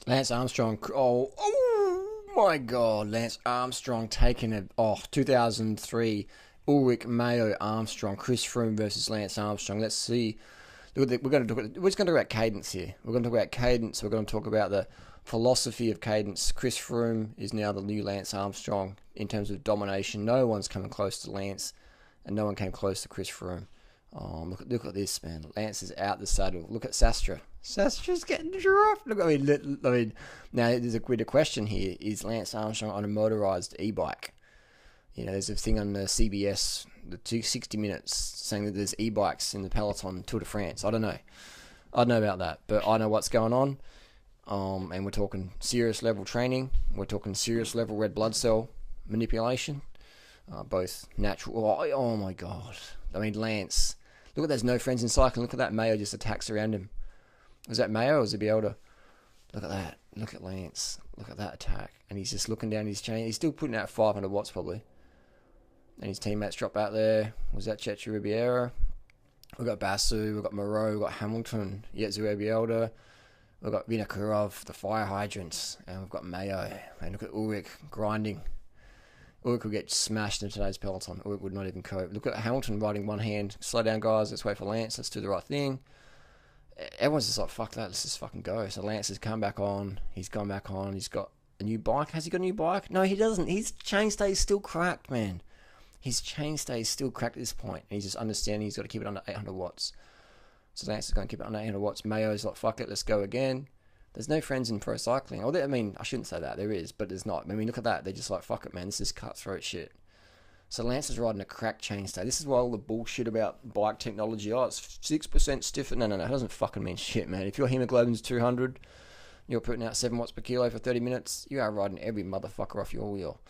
Lance Armstrong. Oh my God. Lance Armstrong taking it. 2003. Ulrich, Mayo, Armstrong. Chris Froome versus Lance Armstrong. Let's see. We're just going to talk about cadence here. We're going to talk about cadence. We're going to talk about the philosophy of cadence. Chris Froome is now the new Lance Armstrong in terms of domination. No one's coming close to Lance, and no one came close to Chris Froome. Look at this, man. Lance is out the saddle. Look at Sastra. Sastra's getting dropped. Look, now there's a bit question here. Is Lance Armstrong on a motorized e-bike? You know, there's a thing on the CBS, the 260 Minutes, saying that there's e-bikes in the peloton Tour de France. I don't know. I don't know about that, but I know what's going on. And we're talking serious level training. We're talking serious level red blood cell manipulation. Both natural. Oh my God. I mean, Lance. Look at there's no friends in cycling. Look at that. Mayo just attacks around him. Was that Mayo or was it Bielda? Look at that. Look at Lance. Look at that attack. And he's just looking down his chain. He's still putting out 500 watts probably. And his teammates drop out there. Was that Chechu Ribiera? We've got Basu. We've got Moreau. We've got Hamilton. Yetzu Bielda. We've got Vinokurov, the fire hydrants. And we've got Mayo. And look at Ulrich grinding. Ulrich would get smashed in today's peloton. Ulrich would not even cope. Look at Hamilton riding one hand. Slow down, guys. Let's wait for Lance. Let's do the right thing. Everyone's just like, fuck that. Let's just fucking go. So Lance has come back on. He's gone back on. He's got a new bike. Has he got a new bike? No, he doesn't. His chainstay is still cracked, man. His chainstay is still cracked at this point. And he's just understanding he's got to keep it under 800 watts. So Lance is going to keep it under 800 watts. Mayo's like, fuck it. Let's go again. There's no friends in pro cycling. I mean, I shouldn't say that. There is, but there's not. I mean, look at that. They're just like, fuck it, man. This is cutthroat shit. So Lance is riding a cracked chainstay. This is why all the bullshit about bike technology. Oh, it's 6% stiffer. No. It doesn't fucking mean shit, man. If your hemoglobin's 200, you're putting out 7 watts per kilo for 30 minutes, you are riding every motherfucker off your wheel.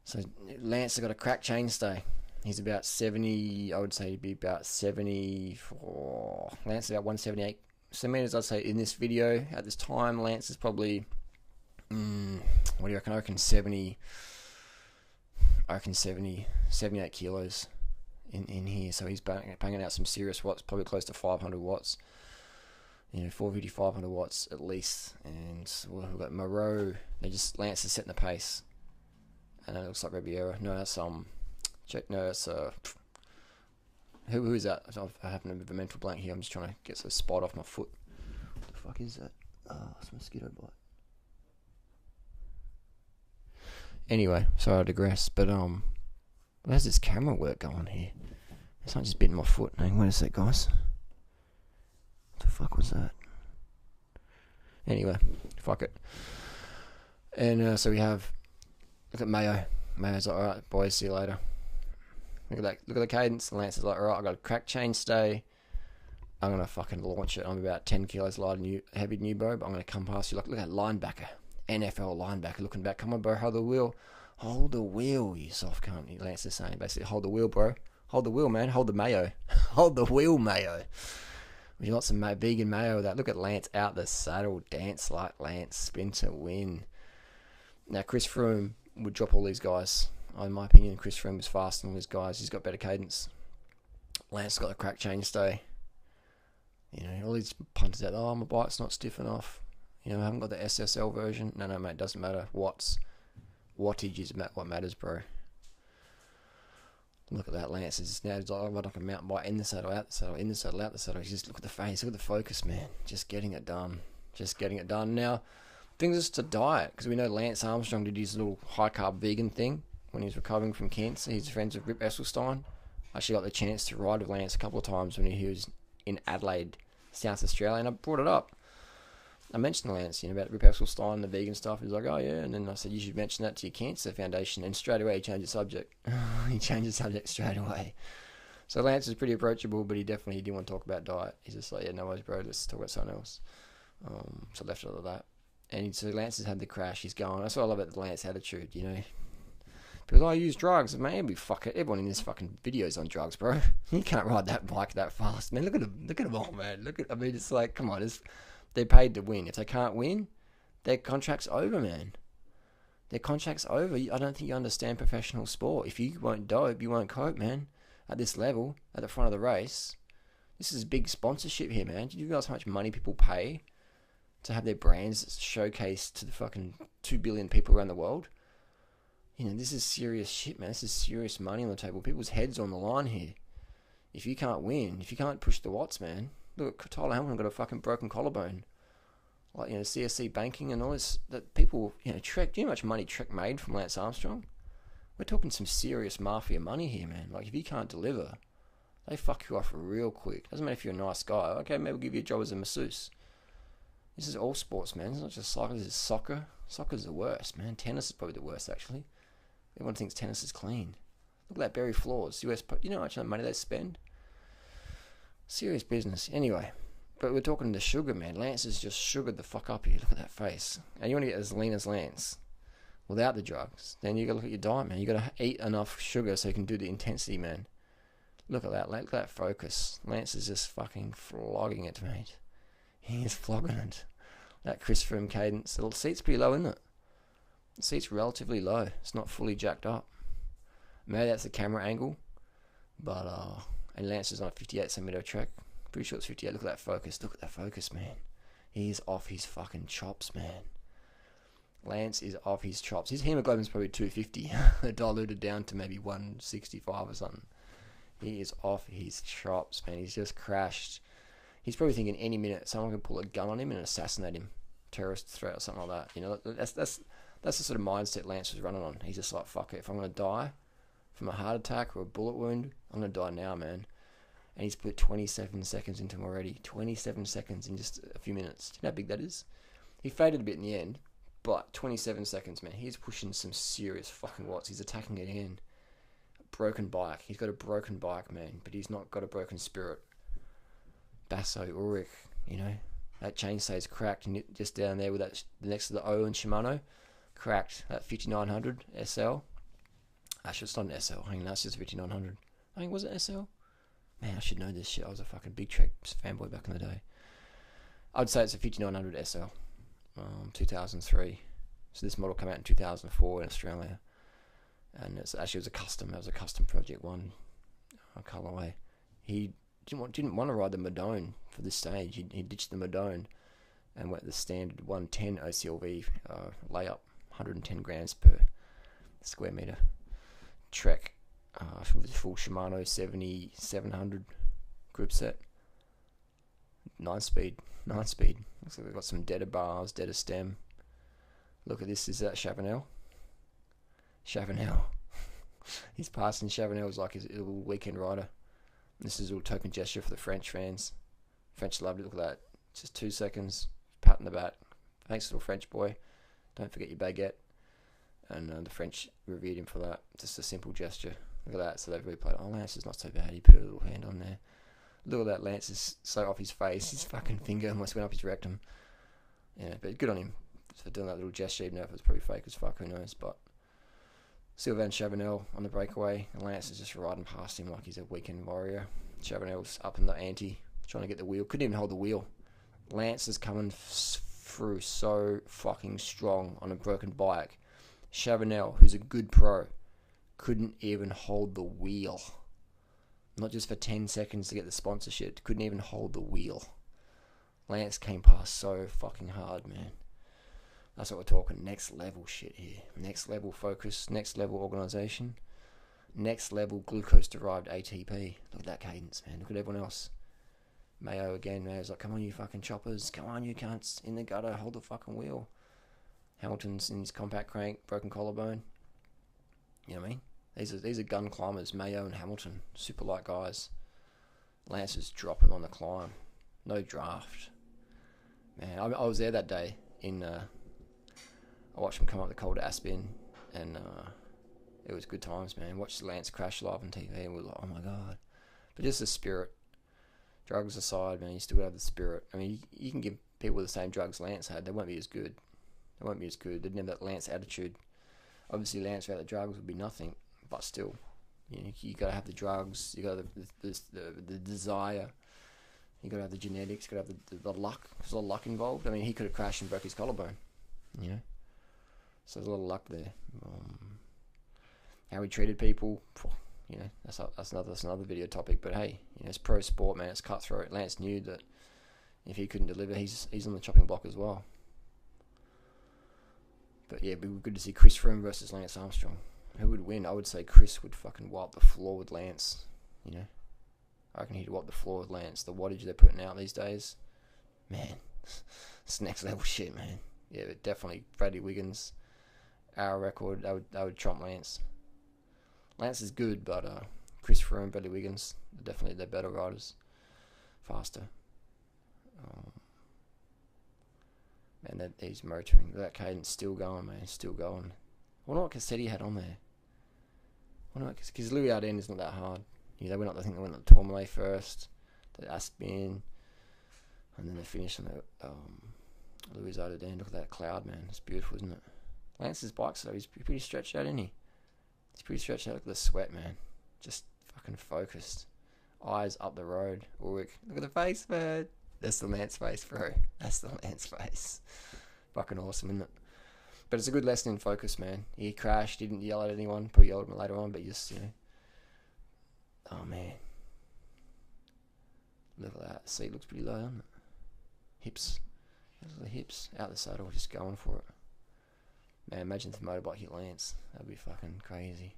So Lance has got a cracked chainstay. He's about 70, I would say he'd be about 74. Lance is about 178 centimeters, I'd say, in this video. At this time, Lance is probably, what do you reckon? I reckon 78 kilos in here. So he's banging out some serious watts, probably close to 500 watts. 450, 500 watts at least. And we've got Moreau. Lance is setting the pace. And it looks like Ribiera. No, that's who is that? I happen to have a mental blank here. I'm just trying to get some spot off my foot. What the fuck is that? It's a mosquito bite. Anyway, sorry I digress, but how's this camera work going here? It's not just bitten my foot. Hang on, wait a sec, guys. What the fuck was that? Anyway, fuck it. And so we have, look at Mayo. Mayo's like, alright, boys, see you later. Look at that. Look at the cadence. And Lance is like, alright, I got a cracked chainstay. I'm gonna fucking launch it. I'm about 10 kilos lighter, heavy than you, bro. But I'm gonna come past you. Look at that linebacker, NFL linebacker, looking back. Come on, bro. Hold the wheel. Hold the wheel, you soft cunt. Lance is saying basically, hold the wheel, bro. Hold the wheel, man. Hold the mayo. Hold the wheel, mayo. Would you like some vegan mayo with that? Look at Lance out the saddle. Dance like Lance. Spin to win. Now, Chris Froome would drop all these guys. In my opinion, Chris Froome was faster than all these guys. He's got better cadence. Lance got a cracked chainstay. All these punters out there, oh, my bike's not stiff enough. I haven't got the SSL version. No, mate, doesn't matter. Wattage is what matters, bro. Look at that. Lance is now like, I'm like a mountain bike in the saddle, out the saddle, in the saddle, out the saddle. Just look at the face, look at the focus, man. Just getting it done. Now, things is to diet, because we know Lance Armstrong did his little high-carb vegan thing when he was recovering from cancer. He's friends with Rip Esselstyn. I actually got the chance to ride with Lance a couple of times when he was in Adelaide, South Australia, and I brought it up. I mentioned to Lance, about Rip Esselstyn, the vegan stuff. He's like, oh yeah, and then I said, you should mention that to your cancer foundation, and straight away he changed the subject. He changed the subject straight away. So Lance is pretty approachable, but he definitely didn't want to talk about diet. He's just like, yeah, no worries, bro, let's talk about something else. So I left it at that. And so Lance has had the crash. He's going. That's what I love about the Lance attitude, Because I use drugs. Man, everyone in this fucking video is on drugs, bro. You can't ride that bike that fast, man. Look at them all, man. It's like, come on, they're paid to win. If they can't win, their contract's over, man. Their contract's over. I don't think you understand professional sport. If you won't dope, you won't cope, man. At this level, at the front of the race, this is big sponsorship here, man. Do you realize how much money people pay to have their brands showcased to the fucking 2 billion people around the world. You know, this is serious shit, man. This is serious money on the table. People's heads on the line here. If you can't win, if you can't push the watts, man. Look, Tyler Hamilton got a fucking broken collarbone. Like, you know, CSC banking and all this. That people, you know, Trek, do you know how much money Trek made from Lance Armstrong? We're talking some serious mafia money here, man. Like, if you can't deliver, they fuck you off real quick. Doesn't matter if you're a nice guy. Okay, maybe we'll give you a job as a masseuse. This is all sports, man. It's not just soccer. This is soccer. Soccer's the worst, man. Tennis is probably the worst, actually. Everyone thinks tennis is clean. Look at that Barry Floors. US, you know how much money they spend? Serious business. Anyway, but we're talking the sugar, man. Lance has just sugared the fuck up here. Look at that face. And you want to get as lean as Lance without the drugs. Then you got to look at your diet, man. You got to eat enough sugar so you can do the intensity, man. Look at that. Look at that focus. Lance is just fucking flogging it, mate. He is flogging it. That Chris Froome cadence. The seat's pretty low, isn't it? The seat's relatively low. It's not fully jacked up. Maybe that's the camera angle. But, and Lance is on a 58 centimeter track. Pretty sure it's 58. Look at that focus. Look at that focus, man. He's off his fucking chops, man. Lance is off his chops. His hemoglobin's probably 250. Diluted down to maybe 165 or something. He is off his chops, man. He's just crashed. He's probably thinking any minute someone can pull a gun on him and assassinate him. Terrorist threat or something like that. You know, that's the sort of mindset Lance was running on. He's just like, fuck it. If I'm going to die from a heart attack or a bullet wound, I'm going to die now, man. And he's put 27 seconds into him already. 27 seconds in just a few minutes. Do you know how big that is? He faded a bit in the end, but 27 seconds, man. He's pushing some serious fucking watts. He's attacking it in. Broken bike. He's got a broken bike, man, but he's not got a broken spirit. Basso, Ulrich, you know, that chainsaw's cracked just down there with that next to the O and Shimano. Cracked. That 5900 SL. Actually, it's not an SL. I think that's just 5900. I think, was it SL? Man, I should know this shit. I was a fucking big Trek fanboy back in the day. I'd say it's a 5900 SL. 2003. So this model came out in 2004 in Australia. And it was a custom. It was a custom Project 1 colorway. He didn't want to ride the Madone for this stage. He ditched the Madone and went the standard 110 OCLV layup, 110 grams per square meter Trek with the full Shimano 7700 group set. 9-speed. Looks like we've got some deader bars, deader stem. Look at this. Is that Chavanel? Chavanel. He's passing Chavanel's like his little weekend rider. This is a little token gesture for the French fans. French loved it. Look at that. Just 2 seconds. Pat in the back. Thanks, little French boy. Don't forget your baguette. And the French revered him for that. Just a simple gesture. Look at that. So they've really played. Oh, Lance is not so bad. He put a little hand on there. Look at that. Lance is so off his face. His fucking finger almost went up his rectum. Yeah, but good on him for doing that little gesture. Even though if it's probably fake as fuck, who knows. But Sylvain Chavanel on the breakaway. And Lance is just riding past him like he's a weekend warrior. Chavanel's up in the ante, trying to get the wheel. Couldn't even hold the wheel. Lance is coming through so fucking strong on a broken bike. Chavanel, who's a good pro, couldn't even hold the wheel. Not just for 10 seconds to get the sponsorship. Couldn't even hold the wheel. Lance came past so fucking hard, man. That's what we're talking. Next level shit here. Next level focus. Next level organisation. Next level glucose-derived ATP. Look at that cadence, man. Look at everyone else. Mayo again. Mayo's like, come on, you fucking choppers. Come on, you cunts. In the gutter. Hold the fucking wheel. Hamilton's in his compact crank. Broken collarbone. You know what I mean? These are gun climbers. Mayo and Hamilton. Super light guys. Lance is dropping on the climb. No draft. Man, I was there that day in... I watched him come up the cold Aspen, and it was good times, man. Watched Lance crash live on TV, and we were like, oh my god. But just the spirit. Drugs aside, man, you still got to have the spirit. I mean, you can give people the same drugs Lance had, they won't be as good. They won't be as good. They'd have that Lance attitude. Obviously, Lance without the drugs would be nothing, but still, you got to have the drugs. You got the desire. You got to have the genetics. You got to have the luck. There's a lot of luck involved. I mean, he could have crashed and broke his collarbone. You know. So there's a lot of luck there. How he treated people, you know, that's another video topic. But hey, you know, it's pro sport, man. It's cutthroat. Lance knew that If he couldn't deliver, he's on the chopping block as well. But yeah, it'd be good to see Chris Froome versus Lance Armstrong. Who would win? I would say Chris would fucking wipe the floor with Lance. You know, I reckon he'd wipe the floor with Lance. The wattage they're putting out these days, man, it's next level shit, man. Yeah, but definitely Bradley Wiggins, our record. I would trump Lance. Lance is good, but Chris Froome, Bradley Wiggins, definitely they're better riders, faster. Man, he's motoring. That cadence still going, man, still going. I wonder what Cassetti had on there. Because Louis Ardenne is not that hard. Yeah, they went up. I think they went up the Tourmalet first, the Aspin, and then they finished on the Louis Ardenne. Look at that cloud, man. It's beautiful, isn't it? Lance's bikes though, he's pretty stretched out, isn't he? He's pretty stretched out. Look at the sweat, man. Just fucking focused. Eyes up the road. Ulrich, look at the face, man. That's the Lance face, bro. That's the Lance face. Fucking awesome, isn't it? But it's a good lesson in focus, man. He crashed, didn't yell at anyone. Probably yelled at him later on, but just, you know. Oh, man. Look at that. Seat looks pretty low, doesn't it? Hips. Look at the hips. Out the saddle, just going for it. Man, imagine if the motorbike hit Lance. That'd be fucking crazy.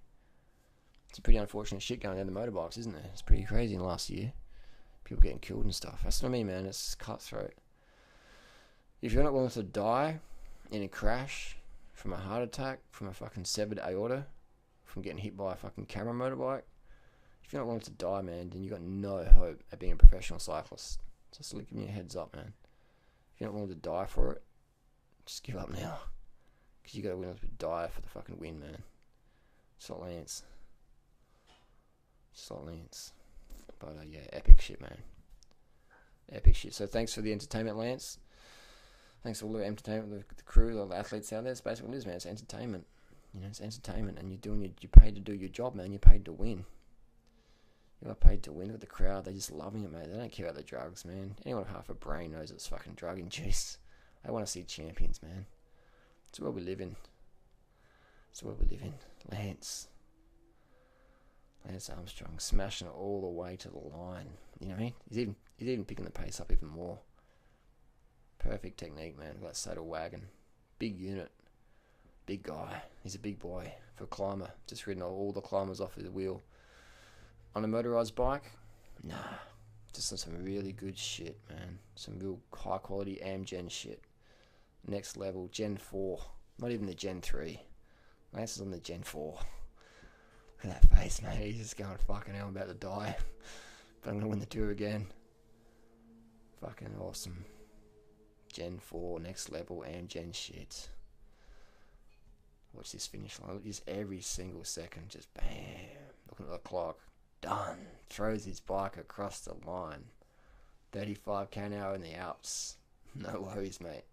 It's a pretty unfortunate shit going down the motorbikes, isn't it? It's pretty crazy in the last year. People getting killed and stuff. That's what I mean, man. It's cutthroat. If you're not willing to die in a crash, from a heart attack, from a fucking severed aorta, from getting hit by a fucking camera motorbike, if you're not willing to die, man, then you got no hope at being a professional cyclist. Just giving you a heads up, man. If you're not willing to die for it, just give up now. Because you got to willing to die for the fucking win, man. Just like Lance. Just like Lance. But yeah, epic shit, man. Epic shit. So thanks for the entertainment, Lance. Thanks for all the entertainment, the crew, all the athletes out there. It's basically what it is, man. It's entertainment. You know, it's entertainment, and you're paid to do your job, man. You're paid to win. You are paid to win with the crowd. They're just loving it, mate. They don't care about the drugs, man. Anyone with half a brain knows it's fucking drug induced. They want to see champions, man. It's where we live in. It's where we live in. Lance Armstrong smashing it all the way to the line. You know what I mean? He's even picking the pace up even more. Perfect technique, man. That saddle wagon. Big unit. Big guy. He's a big boy for a climber. Just ridden all the climbers off of the wheel. On a motorised bike? Nah. Just on some really good shit, man. Some real high quality Amgen shit. Next level. Gen 4. Not even the Gen 3. Lance is on the Gen 4. Look at that face, man. He's just going, fucking hell, I'm about to die. But I'm going to win the tour again. Fucking awesome. Gen 4, next level, Amgen shit. Watch this finish line. Just every single second, just bam. Looking at the clock. Done. Throws his bike across the line. 35 km/h in the Alps. No worries, mate.